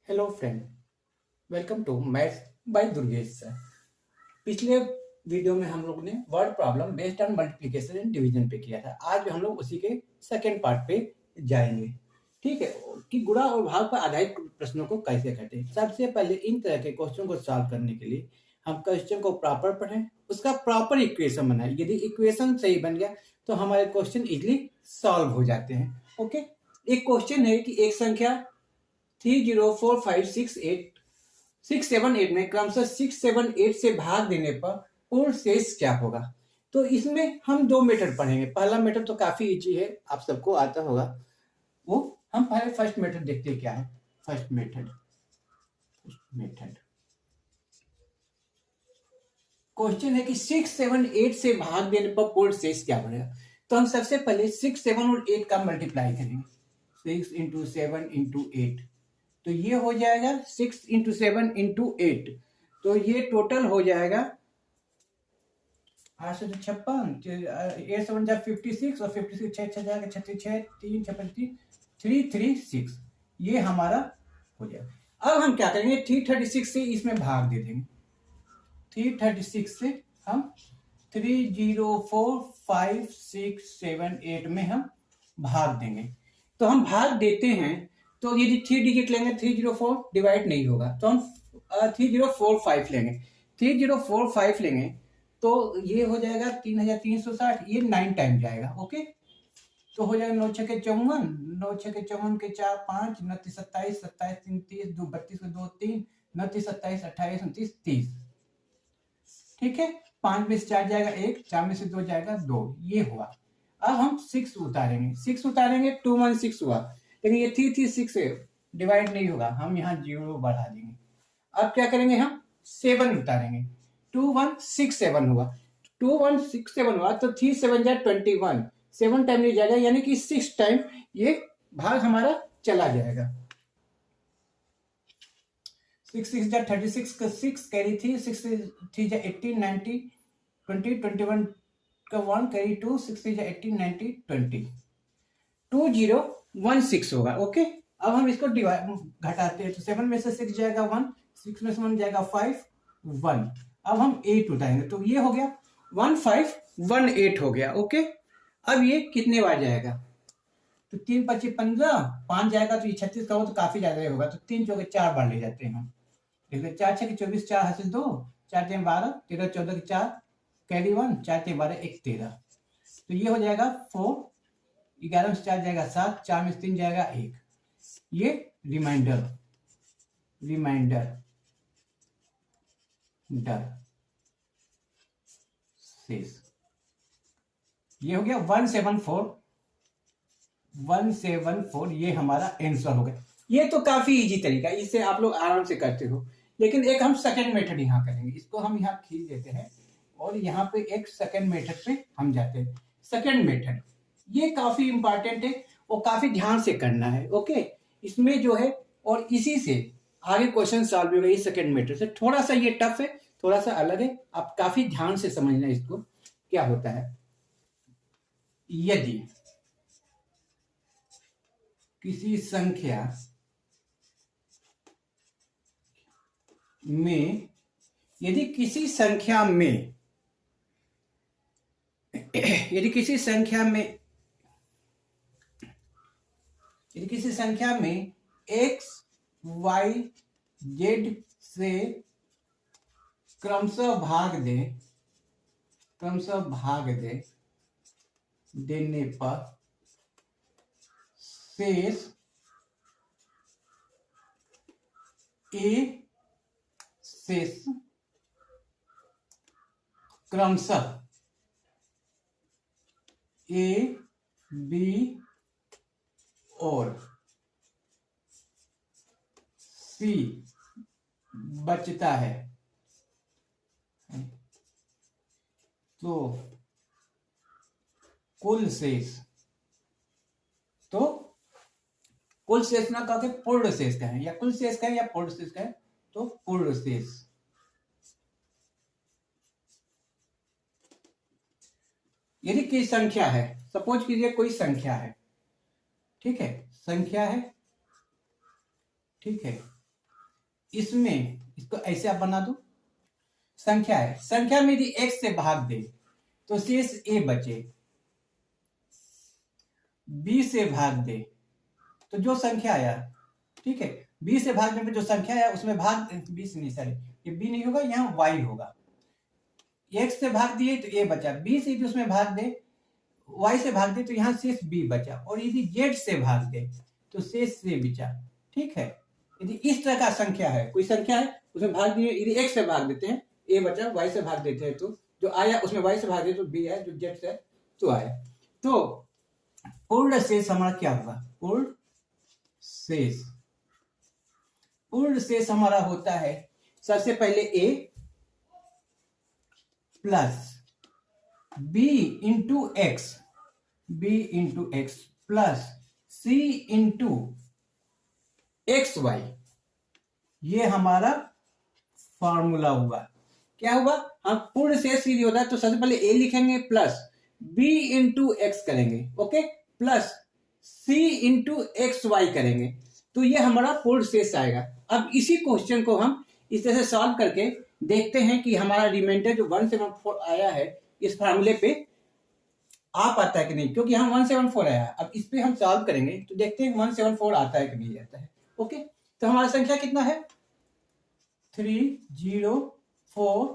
Hello friend, welcome to maths by Durgesh sir. पिछले video में हम लोग ने word problem based on multiplication and division पे किया था। आज हम लोग उसी के सेकेंड पार्ट पे जाएंगे। ठीक है, कि गुणा और भाग पर आधारित प्रश्नों को कैसे करते हैं। सबसे पहले इन तरह के क्वेश्चन को सॉल्व करने के लिए हम क्वेश्चन को प्रॉपर पढ़ें, उसका प्रॉपर इक्वेशन बनाए। यदि इक्वेशन सही बन गया तो हमारे क्वेश्चन इजिली सॉल्व हो जाते हैं। ओके, एक क्वेश्चन है कि एक संख्या 304568 में क्रमशः 678 से भाग देने पर पूर्ण शेष क्या होगा। तो इसमें हम दो मेथड पढ़ेंगे। पहला मेथड तो काफी इजी है, आप सबको आता होगा। वो हम पहले फर्स्ट मेथड देखते हैं क्या है। फर्स्ट मेथड क्वेश्चन है कि 678 से भाग देने पर पूर्ण शेष क्या बनेगा। तो हम सबसे पहले 6, 7 और 8 का मल्टीप्लाई करेंगे। 6 इंटू 7 इंटू 8, तो ये हो जाएगा 6 इंटू 7 इंटू 8, तो ये टोटल हो जाएगा 856, 8 7 जा 56 और 56 6 6 जाएगा 36 6 3 56 336, ये हमारा हो जाएगा। अब हम क्या करेंगे, 336 से इसमें भाग दे देंगे। 336 से हम 304567 में हम भाग देंगे। तो हम भाग देते हैं, तो यदि 3 डिजिट लेंगे 304 डिवाइड नहीं होगा, तो हम 3045 लेंगे। 3045 लेंगे तो ये हो जाएगा 3360, ये 9 टाइम जाएगा। ओके, तो हो जाएगा 9 6 के 54, 9 6 के 54 के 4 5, 29 27, 27 3 30, 2 32 के 2 3, 29 27 28 29 30। ठीक है, 5 में से 4 जाएगा 1, 4 में से 2 जाएगा 2, ये हुआ। अब हम 6 उतारेंगे, 6 उतारेंगे 216 हुआ, लेकिन ये 336 से डिवाइड नहीं होगा, हम यहाँ 0 बढ़ा देंगे। अब क्या करेंगे, हम 7 उतारेंगे, 2167 हुआ। 2167 हुआ तो 3 7 जा 21, 7 टाइम नहीं जाएगा, यानी कि 6 टाइम ये भाग हमारा चला जाएगा। 6 6 जा 36 का 6 कैरी थी, 6 3 जा 18 90 20 21 का 1 कैरी 2, 6 3 जा 18 90 20 2016 होगा। ओके, अब हम इसको डिवाइड घटाते हैं, तो 7 में से 6 जाएगा 1, 6 में से 1 जाएगा 5 1। अब हम 8 उठाएंगे, तो ये हो गया 1518 हो गया। ओके, अब ये कितने बार जाएगा, तो 3 25 15, 5 जाएगा तो ये 36 का हो, तो काफी ज्यादा होगा, तो 3 चौके 4 बार ले जाते हैं हम। देखिए 4 6 24, 4 हासिल 2, 4 3 12, 13 14 के 4 कैरी 1, 4 3 12 1 13, तो ये हो जाएगा 4, 11 में से 4 जाएगा 7, 4 में से 3 जाएगा 1, ये रिमाइंडर शेष, ये हो गया 174, ये हमारा आंसर हो गया। ये तो काफी इजी तरीका है, इससे आप लोग आराम से करते हो। लेकिन एक हम सेकंड मेथड यहाँ करेंगे, इसको हम यहाँ खींच देते हैं और यहाँ पे एक सेकंड मेथड पे हम जाते हैं। सेकंड मेथड ये काफी इंपॉर्टेंट है और काफी ध्यान से करना है। ओके, इसमें जो है और इसी से आगे क्वेश्चन सॉल्व होगा। ये सेकंड मेथड से थोड़ा सा ये टफ है, थोड़ा सा अलग है, आप काफी ध्यान से समझना इसको। क्या होता है, यदि किसी संख्या में यदि किसी संख्या में x y z से क्रमशः भाग देने पर शेष क्रमशः a b और c बचता है, तो कुल शेष ना कह के पूर्ण शेष कहें, या कुल शेष कहें या पूर्ण शेष कहें, तो पूर्ण शेष। यदि कोई संख्या है, सपोज कीजिए कोई संख्या है, ठीक है, संख्या है, ठीक है, इसमें इसको ऐसे आप बना दो, संख्या है, संख्या में यदि x से भाग दे तो शेष a बचे, b से भाग दे तो जो संख्या आया, ठीक है, b से भागने पे जो संख्या आया उसमें भाग, b से नहीं, सॉरी ये b नहीं होगा, यहाँ y होगा। x से भाग दिए तो a बचा, b से यदि उसमें भाग दे, y से भाग दे तो यहाँ शेष b बचा, और यदि z से भाग दे तो शेष c बचा। ठीक है, यदि इस तरह का संख्या है, कोई संख्या है उसमें भाग दिए, यदि x से भाग देते हैं a बचा, y से भाग देते हैं तो जो आया उसमें y से भाग दे तो b है, जो z से तो आया। तो पूर्ण शेष हमारा क्या होगा, पूर्ण शेष, पूर्ण शेष हमारा होता है सबसे पहले a plus b into X, b into X plus c into X Y, ये हमारा फॉर्मूला हुआ। क्या हुआ, हम पूर्ण शेष यदि होता है तो सबसे पहले a लिखेंगे प्लस b इंटू एक्स करेंगे, okay, plus c into X Y करेंगे, तो ये हमारा पूर्ण शेष आएगा। अब इसी क्वेश्चन को हम इस तरह से सॉल्व करके देखते हैं कि हमारा रिमाइंडर जो 174 आया है इस फार्मूले पे आ पाता है कि नहीं, क्योंकि यहाँ 174 आया है। अब इस पे हम सॉल्व करेंगे तो देखते हैं 174 आता है कि नहीं आता है। ओके, तो हमारा संख्या कितना है, 3 0 4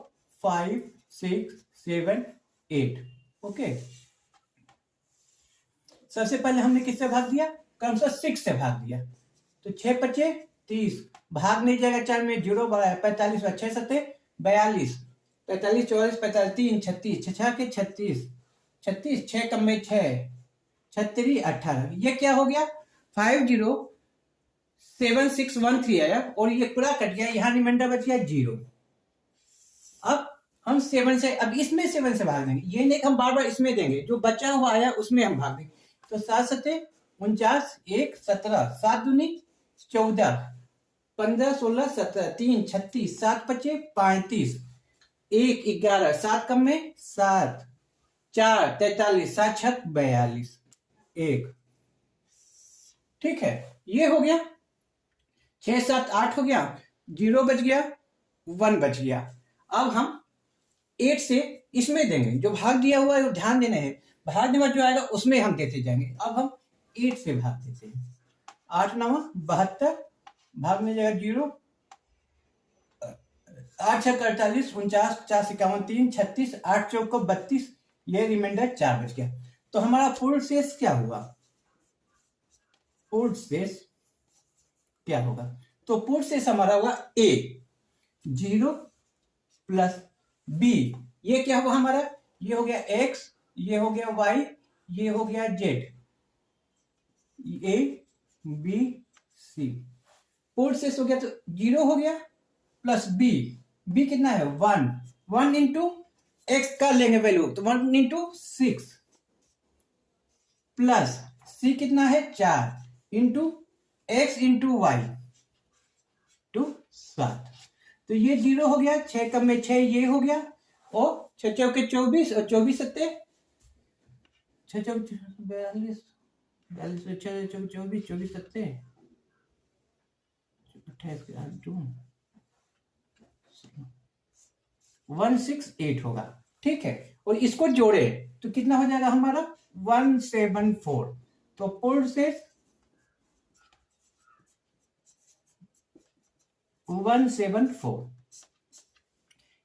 5 6 7 8। ओके, सबसे पहले हमने किससे भाग दिया, कम से 6 से भाग दिया, तो 6 बचे 30, भाग नहीं जाएगा 4 में, 0 45, 6 7 42, 45 44 45 3 36, 6 के 36 36, 6 कम में 6 36 18, ये क्या हो गया 507613 आया, और ये पूरा कट गया, यहाँ रिमाइंडर बच गया 0। अब हम 7 से, अब इसमें 7 से भाग देंगे, ये नहीं हम बार बार इसमें देंगे, जो बचा हुआ आया उसमें हम भाग देंगे। तो 7 7 49 1 17, 7 दूनी 14, 15 16 17 3 36, 7 25 35, 1 11, 7 कम में 7 4 43, 7 6 42 1। ठीक है, ये हो गया 6 7 8 हो गया, 0 बच गया, 1 बच गया। अब हम 8 से इसमें देंगे, जो भाग दिया हुआ है ध्यान देना है, भाग में जो आएगा उसमें हम देते जाएंगे। अब हम 8 से भाग देते हैं, 8 9 72, भाग में जाएगा 0, 8 6 48 49 50 51 3 36, 8 4 32, ये रिमाइंडर 4 बच गया। तो हमारा पूर्ण शेष क्या हुआ, पूर्ण शेष क्या होगा, तो पूर्ण शेष हमारा होगा a 0 प्लस b, ये क्या होगा हमारा, ये हो गया x, ये हो गया y, ये हो गया z, a b c, पूर्ण शेष हो गया, तो 0 हो गया प्लस b कितना है 1 इंटू एक्स का लेंगे वैल्यू, तो 1 इंटू 6 प्लस c कितना है 4 into X into Y two 7, तो ये 0 हो गया, 6 कम में 6 ये हो गया, और 6 चौके 24 और 24 सत्ते 6 चौके 42 42 6 चौके 24 24 सत्ते 28 के 168 होगा। ठीक है, और इसको जोड़े तो कितना हो जाएगा हमारा 174, तो पूर्ण शेष 174,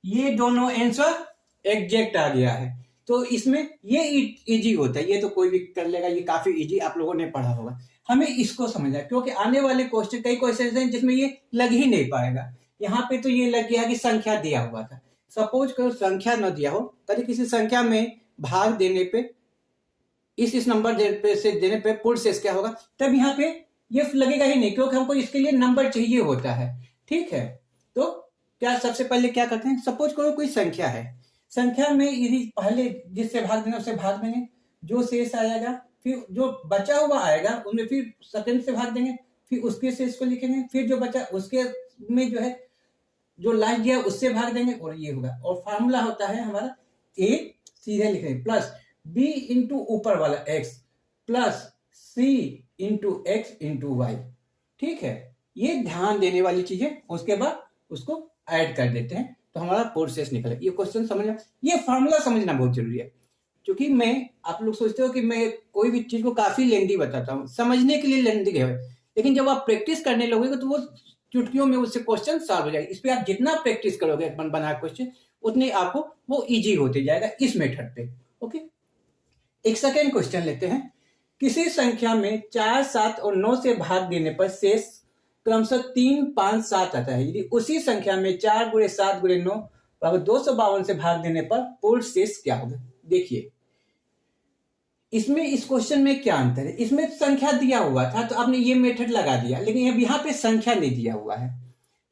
ये दोनों आंसर एग्जैक्ट आ गया है। तो इसमें ये इजी होता है, ये तो कोई भी कर लेगा, ये काफी इजी आप लोगों ने पढ़ा होगा। हमें इसको समझना, क्योंकि आने वाले क्वेश्चन, कई क्वेश्चन हैं जिसमें ये लग ही नहीं पाएगा। यहाँ पे तो ये लग गया कि संख्या दिया हुआ था, सपोज करो संख्या न दिया हो, कभी किसी संख्या में भाग देने पे, इस नंबर से देने पे पूर्ण शेष क्या होगा, तब यहाँ पे ये लगेगा ही नहीं, क्योंकि हमको इसके लिए नंबर चाहिए होता है। ठीक है, तो क्या सबसे पहले क्या करते हैं, सपोज करो कोई संख्या है, संख्या में यदि पहले जिससे भाग देना उससे भाग देंगे, जो शेष आएगा फिर जो बचा हुआ आएगा उनमें फिर सेकंड से भाग देंगे, फिर उसके शेष को लिखेंगे, फिर जो बचा उसके में जो है जो लास्ट गया उससे भाग देंगे, और ये होगा। और फार्मूला होता है हमारा a सीधे लिखेंगे प्लस b इंटू ऊपर वाला x plus c into X into Y. ठीक है, ये ध्यान देने वाली चीज है। उसके बाद उसको ऐड कर देते हैं तो हमारा पूर्ण शेष निकले। ये क्वेश्चन समझना, ये फॉर्मूला समझना बहुत जरूरी है, क्योंकि मैं, आप लोग सोचते हो कि मैं कोई भी चीज को काफी लेंदी बताता हूँ, समझने के लिए लेंदी है, लेकिन जब आप प्रैक्टिस करने लगोगे तो वो चुटकियों में उससे क्वेश्चन सॉल्व हो जाएगा। इस पे आप जितना प्रैक्टिस करोगे बना क्वेश्चन, उतने आपको वो इजी होते जाएगा इस मेथड पे। ओके, एक सेकेंड क्वेश्चन लेते हैं। किसी संख्या में 4, 7 और 9 से भाग देने पर शेष क्रमशः 3, 5, 7 आता है। यदि उसी संख्या में 4 गुणे 7 गुणे 9 बराबर 252 से भाग देने पर पूर्ण शेष क्या होगा? देखिए इसमें, इस क्वेश्चन में क्या अंतर है? इसमें संख्या दिया हुआ था तो आपने ये मेथड लगा दिया, लेकिन अब यहाँ पे संख्या नहीं दिया हुआ है।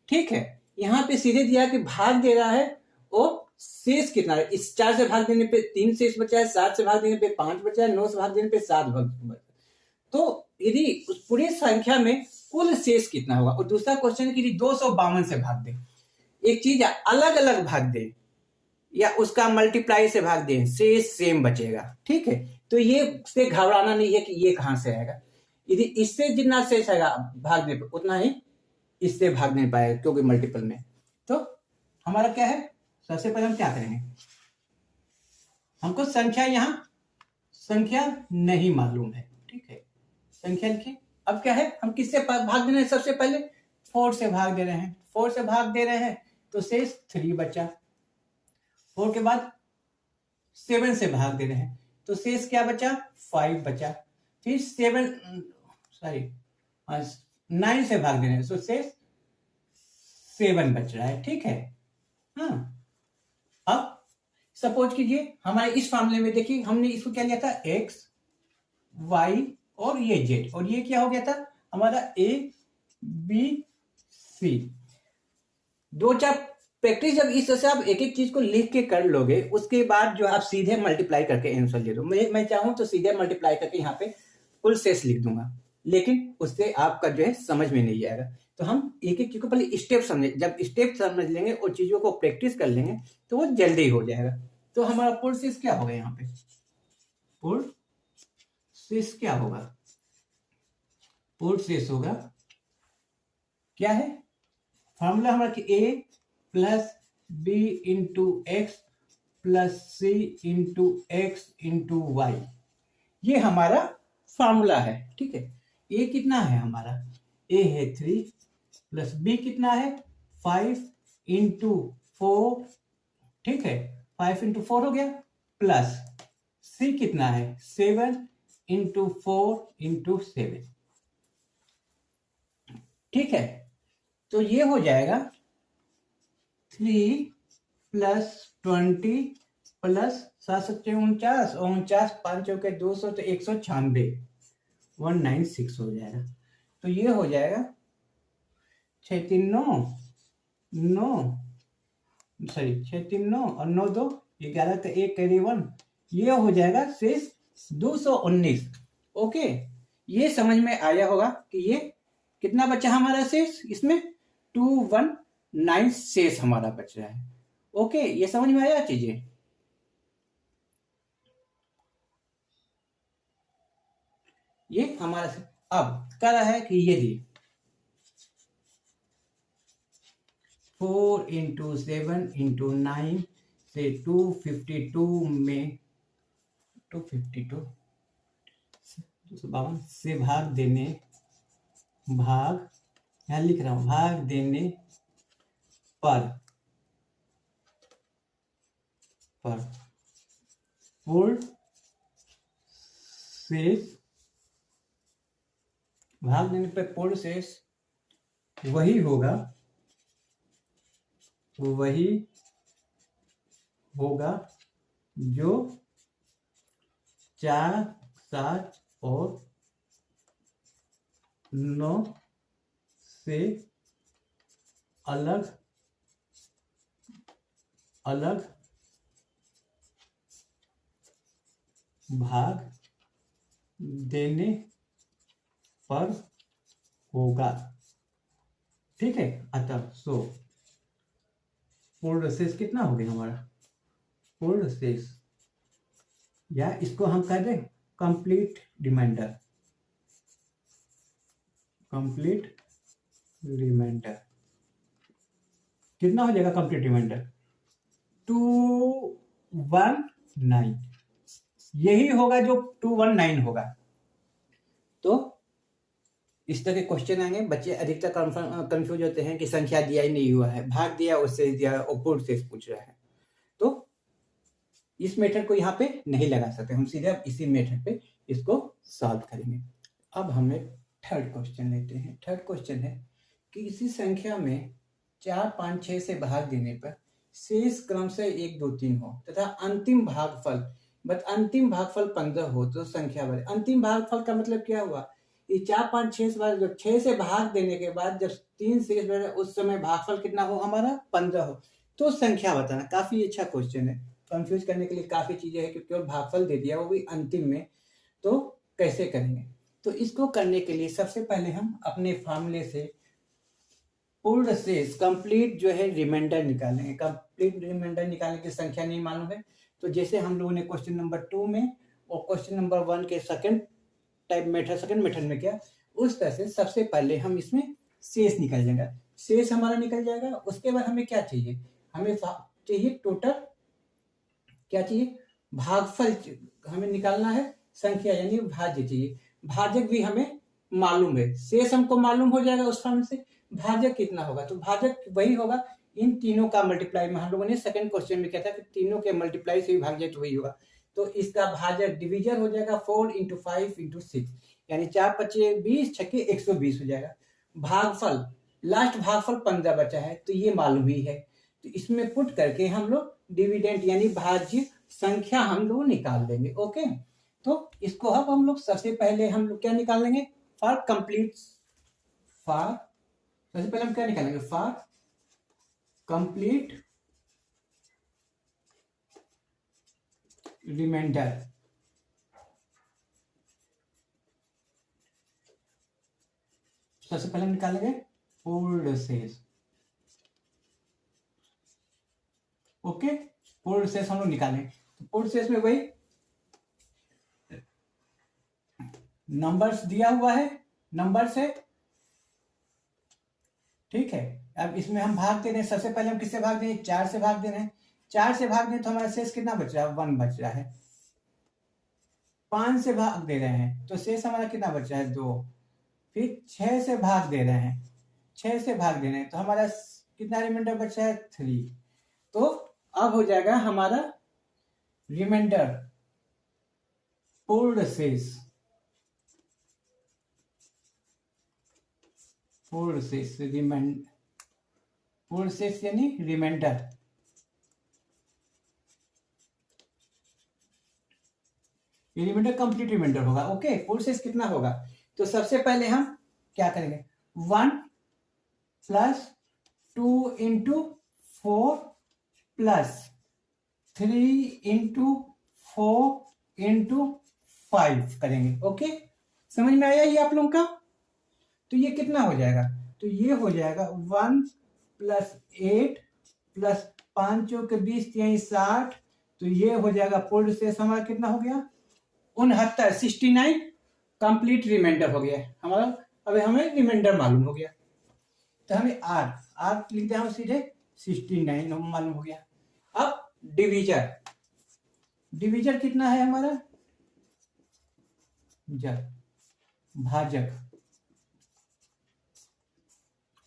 ठीक है, यहाँ पे सीधे दिया कि भाग दे रहा है और शेष कितना है। इस 4 से भाग देने पे 3 शेष बचा है, 7 से भाग देने पे 5 बचा है, 9 से भाग देने पे 7 बचा। तो यदि उस पूरी संख्या में कुल शेष कितना होगा। और दूसरा क्वेश्चन है कि 252 से भाग दे, एक चीज अलग अलग भाग दे या उसका मल्टीप्लाई से भाग दे, शेष सेम बचेगा। ठीक है, तो ये से घबराना नहीं है कि ये कहां से आएगा। यदि इससे जितना शेष आएगा भागने पर उतना ही इससे भाग नहीं पाएगा, क्योंकि मल्टीपल में। तो हमारा क्या है, सबसे पहले हम क्या करेंगे, हमको संख्या, यहां संख्या नहीं मालूम है। ठीक है, संख्या लिखिए। अब क्या है, हम किससे भाग दे रहे हैं? सबसे पहले 4 से भाग दे रहे हैं। 4 से भाग दे रहे हैं तो शेष 3 बचा। 4 के बाद 7 से भाग दे रहे हैं तो शेष क्या बचा? 5 बचा। फिर 9 से भाग दे रहे हैं तो शेष 7 बच रहा है। ठीक है, हाँ। अब सपोज कीजिए हमारे इस फॉर्मूले में देखिए, हमने इसको क्या लिया था, x, y और ये z, और ये क्या हो गया था हमारा a, b, c। 2-4 प्रैक्टिस जब इस तरह से आप एक एक चीज को लिख के कर लोगे, उसके बाद जो आप सीधे मल्टीप्लाई करके आंसर ले दो। मैं चाहूं तो सीधे मल्टीप्लाई करके यहाँ पे कुल शेष लिख दूंगा, लेकिन उससे आपका जो है समझ में नहीं आएगा। तो हम एक एक चीज को पहले स्टेप समझे, जब स्टेप समझ लेंगे और चीजों को प्रैक्टिस कर लेंगे तो वो जल्दी हो जाएगा। तो हमारा पूर्ण शेष क्या होगा, यहाँ पे पूर्ण शेष क्या होगा? पूर्ण शेष होगा क्या है, फॉर्मूला हमारा कि a plus b into X plus c into X into Y, ये हमारा फॉर्मूला है। ठीक है, a कितना है हमारा, a है 3 प्लस b कितना है 5 इंटू 4। ठीक है, 5 इंटू 4 हो गया, प्लस c कितना है 7 इंटू 4 इंटू 7। ठीक है, तो ये हो जाएगा 3 प्लस 20 प्लस 7 49 5 चौके 200 तो 196, 196 हो जाएगा। तो ये हो जाएगा 6 3 9 9 सॉरी 6 3 9 और 9 2 11 तो 1 कैरी 1, ये हो जाएगा शेष 219। ओके, ये समझ में आया होगा कि ये कितना बचा हमारा शेष, इसमें 219 शेष हमारा बच रहा है। ओके, ये समझ में आया चीजें। ये हमारा अब कह रहा है कि यदि 4 इंटू 7 इंटू 9 से 252 में 252 से भाग देने, भाग यहां लिख रहा हूं, भाग देने पर पूर्ण शेष, भाग देने पर पूर्ण शेष वही होगा जो 4 7 और 9 से अलग अलग भाग देने पर होगा। ठीक है, अतः सो पूर्ण शेष कितना हो गया हमारा, पूर्ण शेष, या इसको हम कह दें कंप्लीट रिमाइंडर, कंप्लीट रिमाइंडर कितना हो जाएगा कंप्लीट रिमाइंडर 219, यही होगा जो 219 होगा। तो इस तरह के क्वेश्चन आएंगे, बच्चे अधिकतर कंफ्यूज होते हैं कि संख्या दिया ही नहीं हुआ है, भाग दिया उससे दिया और से पूछ रहा है, तो इस मेथड को यहाँ पे नहीं लगा सकते, हम सीधे इसी मेथड पे इसको सॉल्व करेंगे। अब हम एक थर्ड क्वेश्चन लेते हैं। थर्ड क्वेश्चन है कि इसी संख्या में 4, 5, 6 से भाग देने पर शेष क्रम से 1, 2, 3 हो तथा अंतिम भागफल अंतिम भागफल 15 हो तो संख्या बढ़े। अंतिम भागफल का मतलब क्या हुआ, ये 4, 5, 6 से बाद जब 6 से भाग देने के बाद जब 3 शेष बढ़े उस समय भागफल कितना हो हमारा 15 हो तो संख्या बताना। काफी अच्छा क्वेश्चन है, कंफ्यूज करने के लिए काफी चीजें हैं, क्योंकि केवल भागफल दे दिया वो भी अंतिम में, तो कैसे करेंगे। तो इसको करने के लिए सबसे पहले हम अपने फार्मूले से पूर्ण शेष कंप्लीट जो है रिमाइंडर निकालेंगे। कंप्लीट रिमाइंडर निकालने की संख्या नहीं मालूम है, तो जैसे हम लोगों ने क्वेश्चन नंबर 2 में और क्वेश्चन नंबर 1 के सेकंड मेथड में किया, उस तरह से सबसे पहले हम इसमें शेष निकल जाएगा। शेष हमारा निकल जाएगा। उसके बाद हमें क्या चाहिए, हमें चाहिए टोटल, क्या चाहिए, भागफल हमें निकालना है, संख्या यानी भाज्य चाहिए। भाजक भी हमें मालूम है, शेष हमको मालूम हो जाएगा उस फॉर्म से, भाजक कितना होगा, तो भाजक वही होगा इन तीनों का मल्टीप्लाई में। हम लोगों ने सेकंड क्वेश्चन में क्या था कि तीनों के मल्टीप्लाई से भी भाजक वही होगा, तो इसका भाजक डिवीजन हो जाएगा 4 × 5 × 6, यानी 4 × 5 = 20, 6 × 120 हो जाएगा। भागफल लास्ट भागफल 15 बचा है, तो ये मालूम ही है, तो इसमें पुट करके हम लोग डिविडेंड यानी भाज्य संख्या हम लोग निकाल देंगे। ओके, तो इसको अब हम लोग सबसे पहले हम लोग क्या निकालेंगे, फॉर कंप्लीट, सबसे पहले हम क्या निकालेंगे, फॉर कंप्लीट रिमाइंडर। सबसे पहले हम निकालेंगे पूर्ण शेष। ओके, पूर्ण शेष हम लोग निकालेंगे, तो पूर्ण शेष में वही नंबर्स दिया हुआ है, नंबर से, ठीक है। अब इसमें हम भाग दे रहे हैं, सबसे पहले हम किससे भाग दे रहे हैं, 4 से भाग दे रहे हैं। 4 से भाग दे तो हमारा शेष कितना बच रहा है, 1 बच रहा है। 5 से भाग दे रहे हैं तो शेष हमारा कितना बच रहा है, 2। फिर 6 से भाग दे रहे हैं, 6 से भाग दे रहे हैं तो हमारा कितना रिमाइंडर बचा है, 3। तो अब हो जाएगा हमारा रिमाइंडर पूर्ण शेष, पूर्ण शेष यानी रिमाइंडर। ये रिमाइंडर कंप्लीट रिमाइंडर होगा। ओके, पूर्ण शेष कितना होगा, तो सबसे पहले हम क्या करेंगे, 1 + 2 × 4 + 3 × 4 × 5 करेंगे। ओके, समझ में आया ये आप लोगों का, तो ये कितना हो जाएगा, तो ये हो जाएगा 1 + 8 + 5 × 20 = 60, तो ये हो जाएगा पूर्ण शेष हमारा कितना हो गया, 69, 69 कंप्लीट रिमाइंडर हो गया हमारा। अब हमें रिमाइंडर मालूम हो गया, तो हमें आर लिखते हैं सीधे 69 मालूम हो गया। अब डिवीजर कितना है हमारा,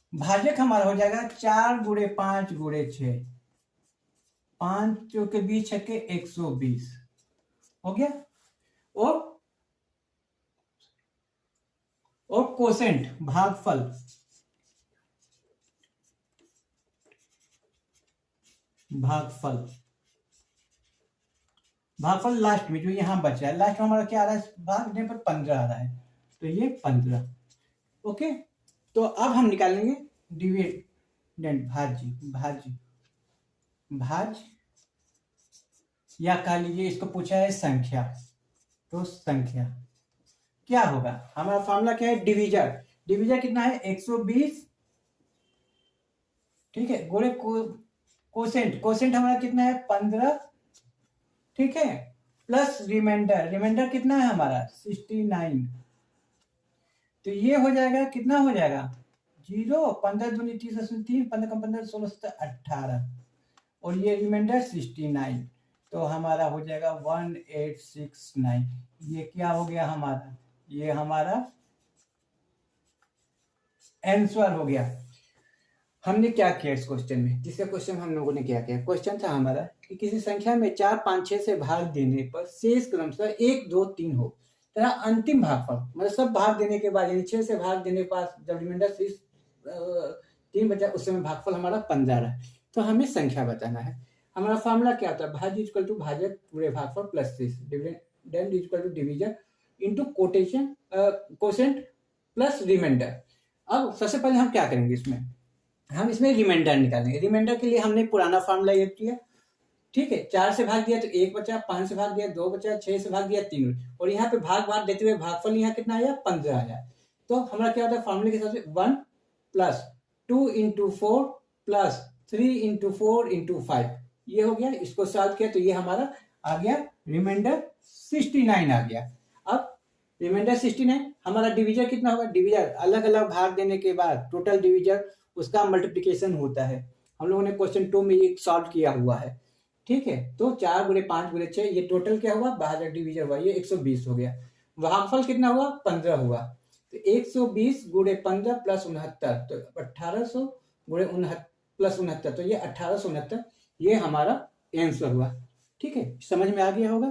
भाजक हमारा हो जाएगा 4 × 5 × 6, 5 × 20 = 120 हो गया। और कोसेंट भागफल, भागफल लास्ट में जो यहाँ बचा है, लास्ट में हमारा क्या आ रहा है, भागने पर 15 आ रहा है, तो ये 15। ओके, तो अब हम निकालेंगे डिविडेंड, भाज्य या कह लीजिए इसको पूछा है संख्या, तो संख्या क्या होगा, हमारा फॉर्मूला क्या है, डिवीजर कितना है 120, ठीक है, गोले कोसेंट हमारा कितना है 15, ठीक है, प्लस रिमाइंडर कितना है हमारा 69, तो ये हो जाएगा कितना हो जाएगा जीरो, 15 दूनी 30 3, 15 कम 15 16 17 18, और ये रिमाइंडर 69, तो हमारा हो जाएगा 1869। ये क्या हो गया हमारा, ये हमारा आंसर हो गया। हमने क्या किया इस क्वेश्चन में, जिसका क्वेश्चन हम लोगों ने क्या किया, क्वेश्चन था हमारा कि किसी संख्या में 4 5 6 से भाग देने पर शेष क्रमशः 1 2 3 हो तथा अंतिम भागफल, मतलब सब भाग देने के बाद यानी 6 से भाग देने के बाद जब रिमाइंडर शेष 3 बचा उस समय भागफल हमारा 15 है। तो हमें संख्या बताना है। हमारा फॉर्मूला क्या होता है, भाज्य इक्वल टू भाजक पूरे भागफल प्लस शेष, dividend equal to division into quotient plus reminder. अब सबसे पहले हम क्या करेंगे, इसमें हम इसमें रिमाइंडर निकालेंगे। रिमाइंडर के लिए हमने पुराना फॉर्मूला यूज किया, ठीक है। 4 से भाग दिया तो 1 बचा, 5 से भाग दिया 2 बचा, 6 से भाग दिया 3, और यहाँ पे भाग देते हुए भागफल यहाँ कितना आया, 15 आया। तो हमारा क्या होता है फॉर्मूले के हिसाब से 1 plus 2 into 4 plus 3 into 4 into 5, ये हो गया। इसको सॉल्व किया तो ये हमारा आ गया रिमाइंडर 69 आ गया। अब रिमाइंडर 69 हमारा डिवीजर कितना होगा, डिवीजर अलग अलग भाग देने के बाद टोटल डिवीजर उसका मल्टीप्लिकेशन होता है। हम लोगों ने क्वेश्चन 2 में ये सॉल्व किया हुआ है, ठीक है। तो 4 गुणे 5 गुणे 6, ये टोटल क्या हुआ, भाजक डिवीजर हुआ, ये 120 हो गया। भागफल कितना हुआ, 15 हुआ। तो 120 गुणे 15 प्लस 69, तो 1800 गुणे प्लस 69, तो ये 1869, ये हमारा आंसर हुआ। ठीक है, समझ में आ गया होगा।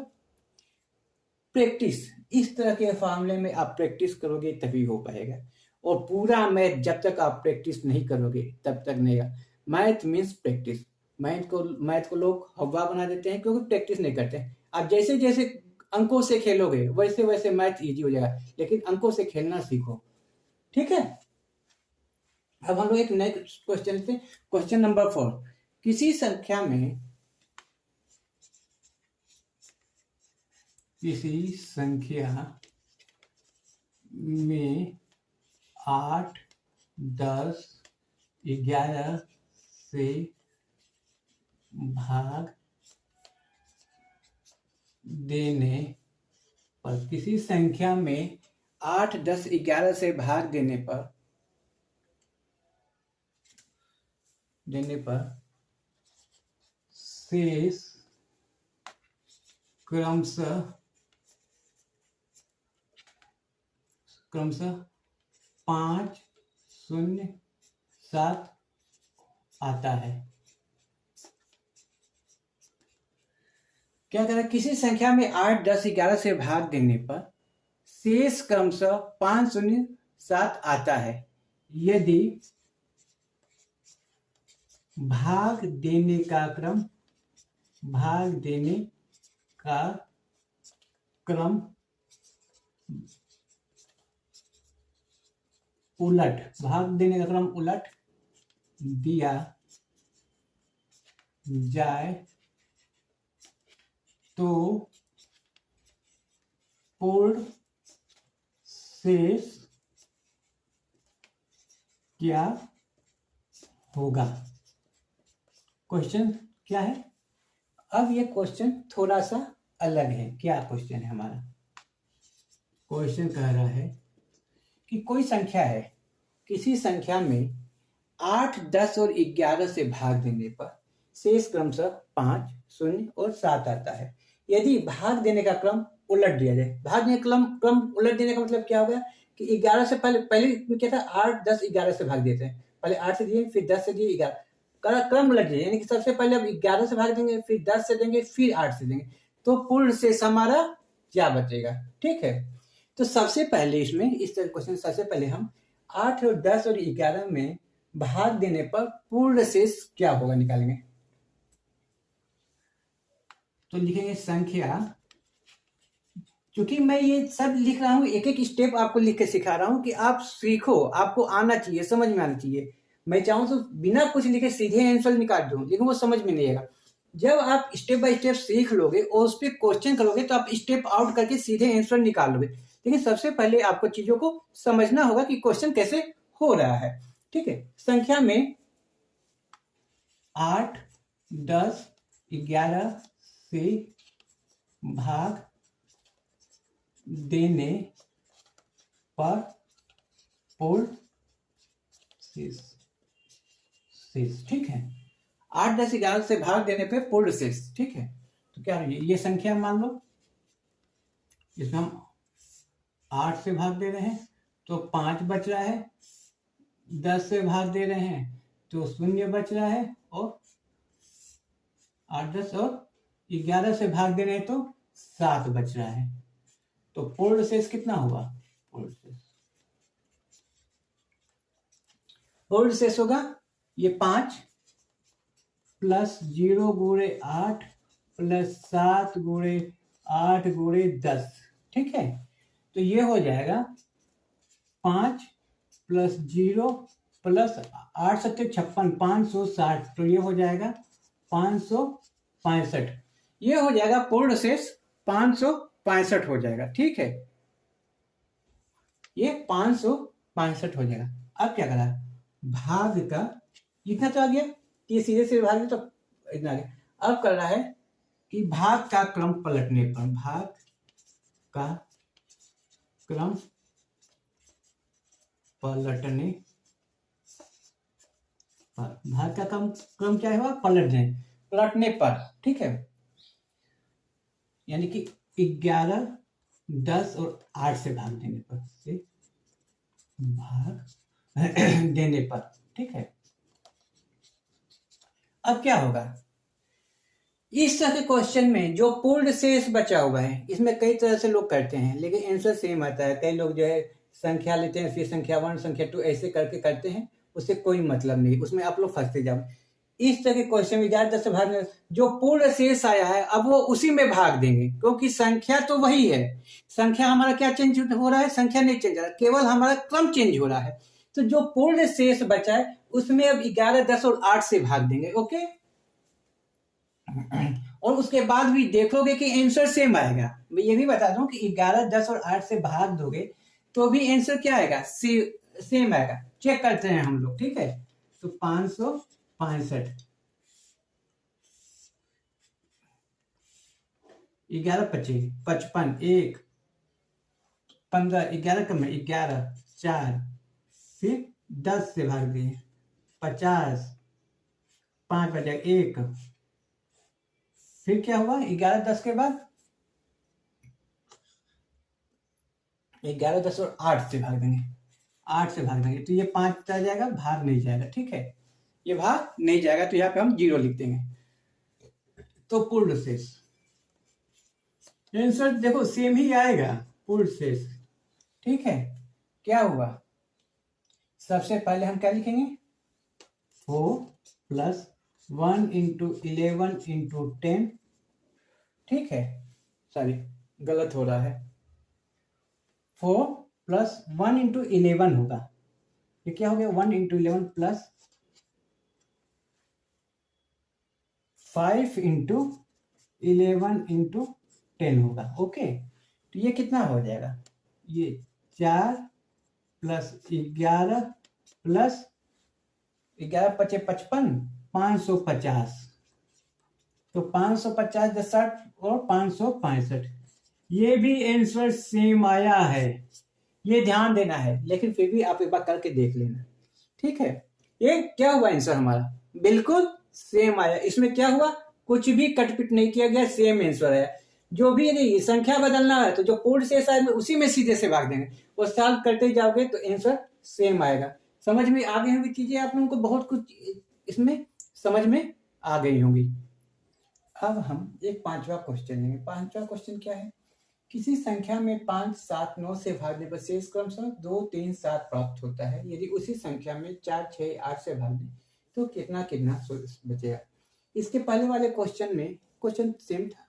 प्रैक्टिस, इस तरह के फार्मूले में आप प्रैक्टिस करोगे तभी हो पाएगा, और पूरा मैथ जब तक आप प्रैक्टिस नहीं करोगे तब तक नहीं होगा। Math means practice. मैथ को लोग हवा बना देते हैं क्योंकि प्रैक्टिस नहीं करते। आप जैसे जैसे अंकों से खेलोगे वैसे वैसे मैथ इजी हो जाएगा, लेकिन अंकों से खेलना सीखो, ठीक है। अब हम लोग एक नए क्वेश्चन लेते हैं, क्वेश्चन नंबर 4। किसी संख्या में 8 10 11 से भाग देने पर, किसी संख्या में 8 10 11 से भाग देने पर शेष क्रमशः 5 0 7 आता है। क्या करें, किसी संख्या में 8 10 11 से भाग देने पर शेष क्रमशः 5 0 7 आता है यदि भाग देने का क्रम उलट दिया जाए तो पूर्ण शेष क्या होगा। क्वेश्चन क्या है, अब ये क्वेश्चन थोड़ा सा अलग है। क्या क्वेश्चन है हमारा, क्वेश्चन कह रहा है कि कोई संख्या है, किसी संख्या में 8 10 और 11 से भाग देने पर शेष क्रमशः 5 0 और 7 आता है यदि भाग देने का क्रम उलट दिया जाए। भाग देने क्रम उलट देने का मतलब क्या होगा कि 11 से पहले क्या था, 8 10 11 से भाग देते हैं, पहले 8 से दिए फिर 10 से दिए 11, क्रम उलट दिया, यानी कि सबसे पहले अब 11 से भाग देंगे फिर 10 से देंगे फिर 8 से देंगे, तो पूर्ण शेष हमारा क्या बचेगा। ठीक है, तो सबसे पहले इसमें इस तरह क्वेश्चन, सबसे पहले हम 8 और 10 और 11 में भाग देने पर पूर्ण शेष क्या होगा निकालेंगे। तो लिखेंगे संख्या, क्योंकि मैं ये सब लिख रहा हूं, एक एक स्टेप आपको लिख के सिखा रहा हूं कि आप सीखो, आपको आना चाहिए, समझ में आना चाहिए। मैं चाहूं तो बिना कुछ लिखे सीधे आंसर निकाल दूं, लेकिन वो समझ में नहीं आएगा। जब आप स्टेप बाय स्टेप सीख लोगे और उस पर क्वेश्चन करोगे तो आप स्टेप आउट करके सीधे आंसर निकाल लोगे। लेकिन सबसे पहले आपको चीजों को समझना होगा कि क्वेश्चन कैसे हो रहा है। ठीक है, संख्या में 8 10 11 से भाग देने पर पूर्ण शेष शेष, ठीक है। 8, 10, 11 से भाग देने पे पूर्ण शेष, ठीक है। तो क्या ये संख्या मान लो, इसमें हम 8 से भाग दे रहे हैं तो 5 बच रहा है, 10 से भाग दे रहे हैं तो 0 बच रहा है, और 8, 10 और 11 से भाग दे रहे हैं तो 7 बच रहा है। तो पूर्ण शेष कितना हुआ? पूर्ण शेष होगा ये 5 प्लस 0 गुणे 8 प्लस 7 गुणे 8 गुणे 10, ठीक है। तो ये हो जाएगा 5 प्लस 0 प्लस 8 7 56, 560। तो ये हो जाएगा 565। ये हो जाएगा पूर्ण शेष 565 हो जाएगा, ठीक है। ये 565 हो जाएगा। अब क्या करा, भाग का इतना तो आ गया, ये सीधे से भाग तो इतना आ गया। अब कर रहा है कि भाग का क्रम पलटने पर, भाग का क्रम पलटने पर, भाग का क्रम क्या है, पलटने पर, ठीक है। यानी कि 11, 10 और 8 से भाग देने पर, से भाग देने पर, ठीक है। अब क्या होगा, इस तरह के क्वेश्चन में जो पूर्ण शेष बचा हुआ है, इसमें कई तरह से लोग करते हैं लेकिन आंसर सेम आता है। कई लोग जो है संख्या लेते हैं, फिर संख्या 1 संख्या 2 ऐसे करके करते हैं, उससे कोई मतलब नहीं, उसमें आप लोग फंसते जाओ। इस तरह के क्वेश्चन में 11, 10 से भाग जो पूर्ण शेष आया है अब वो उसी में भाग देंगे, क्योंकि संख्या तो वही है। संख्या हमारा क्या चेंज हो रहा है, संख्या नहीं चेंज हो रहा है, केवल हमारा क्रम चेंज हो रहा है। तो जो पूर्ण शेष बचा है उसमें अब 11, 10 और 8 से भाग देंगे, ओके। और उसके बाद भी देखोगे कि आंसर सेम आएगा। मैं ये भी बता दूं कि 11, 10 और 8 से भाग दोगे तो भी आंसर क्या आएगा, सेम आएगा। चेक करते हैं हम लोग, ठीक है। तो 565, 11 25 55, 1 15, 11 कम है 11, 4, फिर 10 से भाग दिए 50, 5 बचा 1, फिर क्या हुआ 11, 10 के बाद 11, 10 और 8 से भाग देंगे, 8 से भाग देंगे तो ये 5 आ जाएगा, भाग नहीं जाएगा, ठीक है। ये भाग नहीं जाएगा तो यहाँ पे हम 0 लिख देंगे। तो पूर्ण शेष आंसर देखो सेम ही आएगा, पूर्ण शेष, ठीक है। क्या हुआ, सबसे पहले हम क्या लिखेंगे, 4 प्लस 1 इंटू 11 इंटू 10, ठीक है। सॉरी गलत हो रहा है, 4 प्लस 1 इंटू 11 होगा। ये क्या हो गया, 1 इंटू 11 प्लस 5 इंटू 11 इंटू 10 होगा, ओके। तो ये कितना हो जाएगा, ये 4 प्लस 11 प्लस 11 पचे 55, 550। तो 550 10 60 और 565, ये भी आंसर सेम आया है। ये ध्यान देना है, लेकिन फिर भी आप एक बार करके देख लेना, ठीक है। ये क्या हुआ, आंसर हमारा बिल्कुल सेम आया। इसमें क्या हुआ, कुछ भी कटपिट नहीं किया गया, सेम आंसर आया। जो भी यदि संख्या बदलना है तो जो पूर्ण शेष आए उसी में सीधे से भाग देंगे, वो सॉल्व करते जाओगे तो आंसर सेम आएगा। समझ में आ गई होंगी चीजें, आप लोगों को बहुत कुछ इसमें समझ में आ गई होंगी। अब हम एक 5वां क्वेश्चन लेंगे। 5वां क्वेश्चन क्या है, किसी संख्या में 5, 7, 9 से भागने पर शेष क्रमशः 2, 3, 7 प्राप्त होता है। यदि उसी संख्या में 4, 6, 8 से भाग दें तो कितना कितना बचेगा। इसके पहले वाले क्वेश्चन में क्वेश्चन सेम था,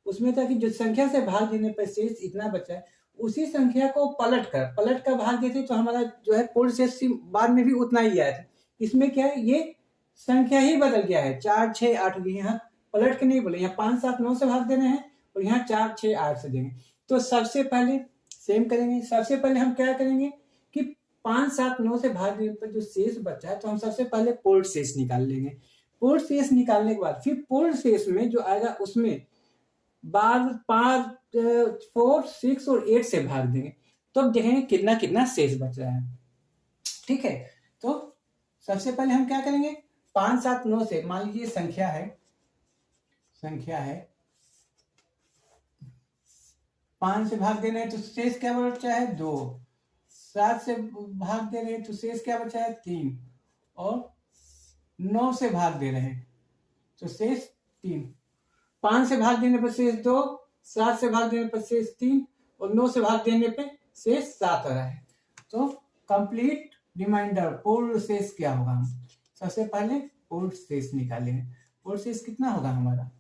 उसमें था कि जो संख्या से भाग देने पर शेष इतना बचा है, उसी संख्या को पलट कर भाग देते तो हमारा जो है पूर्ण शेष बाद में भी उतना ही आया था। इसमें क्या है, ये संख्या ही बदल गया है, 4, 6, 8, यहाँ पलट के नहीं बोले, यहाँ 5, 7, 9 से भाग देने हैं और यहाँ 4, 6, 8 से देंगे। तो सबसे पहले सेम करेंगे, सबसे पहले हम क्या करेंगे कि 5, 7, 9 से भाग देने पर जो शेष बचा है तो हम सबसे पहले पूर्ण शेष निकाल लेंगे। पूर्ण शेष निकालने के बाद फिर पूर्ण शेष में जो आएगा उसमें बाद 5, 4, 6 और 8 से भाग देंगे, तो अब देखेंगे कितना कितना शेष बच रहा है, ठीक है। तो सबसे पहले हम क्या करेंगे, 5 7 9 से, मान लीजिए संख्या है 5 से भाग दे रहे हैं तो शेष क्या बचा है 2, 7 से भाग दे रहे हैं तो शेष क्या बचा है 3, और 9 से भाग दे रहे हैं तो शेष 3। 5 से भाग देने पर शेष 2, 7 से भाग देने पर शेष 3, और 9 से भाग देने पे शेष 7 आ रहा है। तो कंप्लीट रिमाइंडर पूर्ण शेष क्या होगा, सबसे पहले पूर्ण शेष निकालेंगे। पूर्ण शेष कितना होगा हमारा,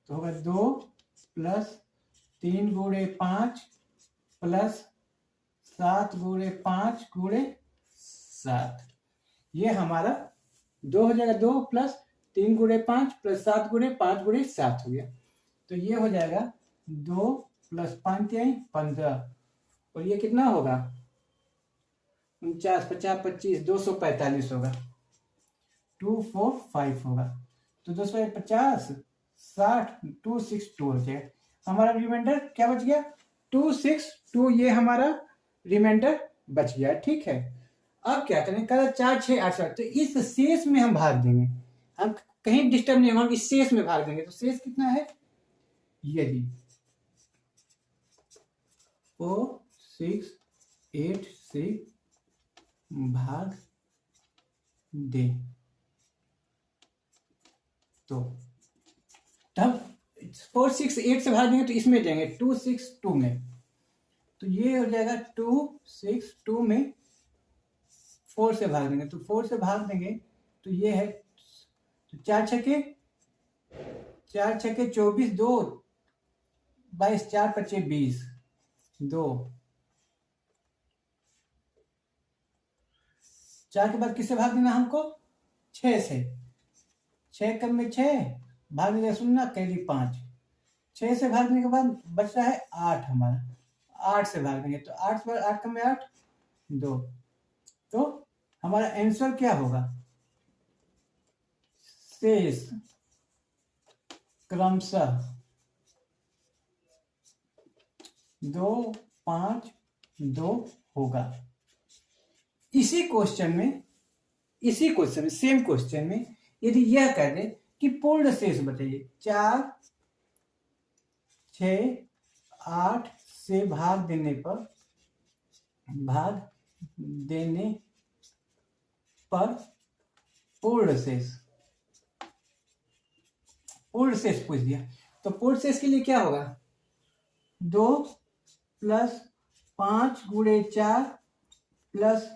तो होगा 2 प्लस 3 गुणे 5 प्लस 7 गुणे 5 गुणे 7, ये हमारा 2 हो जाएगा। 2 प्लस 3 गुणे 5 प्लस 7 गुणे 5 गुणे 7 हो गया, तो ये हो जाएगा 2 प्लस 5 15, और ये कितना होगा 49 50 25 245 होगा, 245 होगा। तो 250 60 262 हो जाएगा। हमारा रिमाइंडर क्या बच गया 262, ये हमारा रिमाइंडर बच गया। ठीक है, अब क्या करें, कल 4 6 8 7, तो इस शेष में हम भाग देंगे, हम कहीं डिस्टर्ब नहीं होगा, हम इस शेष में भाग देंगे। तो शेष कितना है, यदि 4 6 8 से भाग दे तो तब 4 6 8 से भाग देंगे तो इसमें देंगे 2 6 2 में, तो ये हो जाएगा 2 6 2 में 4 से भाग देंगे, तो 4 से भाग देंगे तो ये है, तो 4 छके 24 2 22 4 25 20 2, 4 के बाद किससे भाग देना हमको 6 से, 6 कम में 6 भाग देगा 0 कैरी 5, 6 से भागने के बाद बच रहा है 8 हमारा, 8 से भाग देंगे तो 8 पर 8 कम में 8 2, तो हमारा आंसर क्या होगा, शेष क्रमशः 2 5 2 होगा। इसी क्वेश्चन में सेम क्वेश्चन में यदि यह कह दे कि पूर्ण शेष बताइए, 4 6 8 से भाग देने पर पूर्ण शेष पूछ दिया, तो पूर्ण शेष के लिए क्या होगा 2 प्लस 5 गुणे 4 प्लस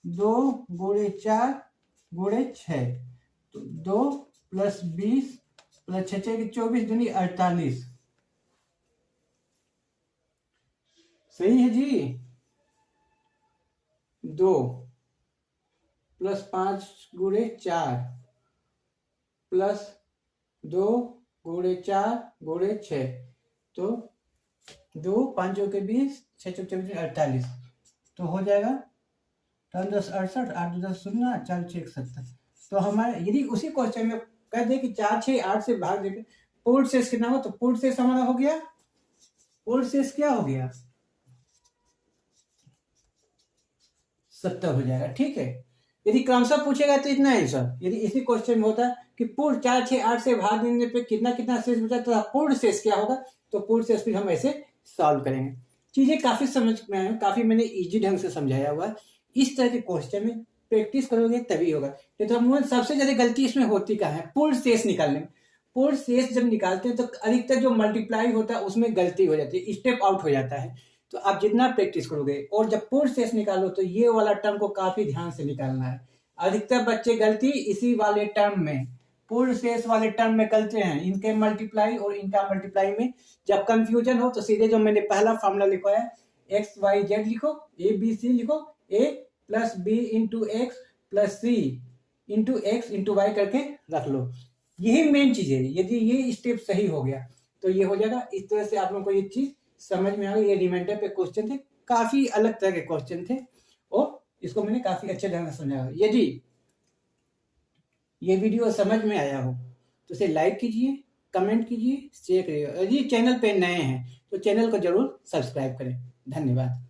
2 गुणे 4 गुणे 6, तो 2 प्लस 20 प्लस 6 6 24 दूनी 48, सही है जी। 2 प्लस 5 गुणे 4 प्लस 2 गुणे 4 गुणे 6, तो 2 5 के 20 6 24 48, तो हो जाएगा 10 68 8 10 0 4 6 71। तो हमारे यदि उसी क्वेश्चन में कह दे कि 4 6 8 से भाग देंगे पूर्ण शेष कितना हो, तो पूर्ण शेष हमारा हो गया, पूर्ण शेष क्या हो गया 70 हो जाएगा। ठीक है, यदि क्रमशः पूछेगा तो इतना ही सर। यदि इसी क्वेश्चन में होता कि पूर्ण 4 6 8 से भाग देने पे कितना शेष बचा, तो पूर्ण शेष क्या होगा, तो पूर्ण शेष फिर हम ऐसे सॉल्व करेंगे। चीजें काफी समझ में आए, काफी मैंने इजी ढंग से समझाया हुआ है। इस तरह के क्वेश्चन में प्रैक्टिस करोगे तभी होगा। तो हम सबसे ज्यादा गलती इसमें होती क्या है, पूर्ण शेष निकालने में। पूर्ण शेष जब निकालते हैं तो अधिकतर जो मल्टीप्लाई होता है उसमें गलती हो जाती है, स्टेप आउट हो जाता है। तो आप जितना प्रैक्टिस करोगे, और जब पूर्ण शेष निकालो तो ये वाला टर्म को काफी ध्यान से निकालना है। अधिकतर बच्चे गलती इसी वाले टर्म में, पूर्ण शेष वाले टर्म में करते हैं, इनके मल्टीप्लाई और इनका मल्टीप्लाई में। जब कंफ्यूजन हो तो सीधे जो मैंने पहला फॉर्मूला लिखा है एक्स वाई जेड लिखो, ए बी सी लिखो, A plus B into X plus C into X into Y करके रख लो। यही मेन चीज है। यदि ये स्टेप सही हो गया तो ये हो जाएगा। इस तरह से आप लोगों को ये चीज समझ में आ गई। ये रिमाइंडर पे क्वेश्चन थे, काफी अलग तरह के क्वेश्चन थे और इसको मैंने काफी अच्छे ढंग से समझाया। यदि ये वीडियो समझ में आया हो तो इसे लाइक कीजिए, कमेंट कीजिए, शेयर करिए। यदि चैनल पे नए हैं तो चैनल को जरूर सब्सक्राइब करें। धन्यवाद।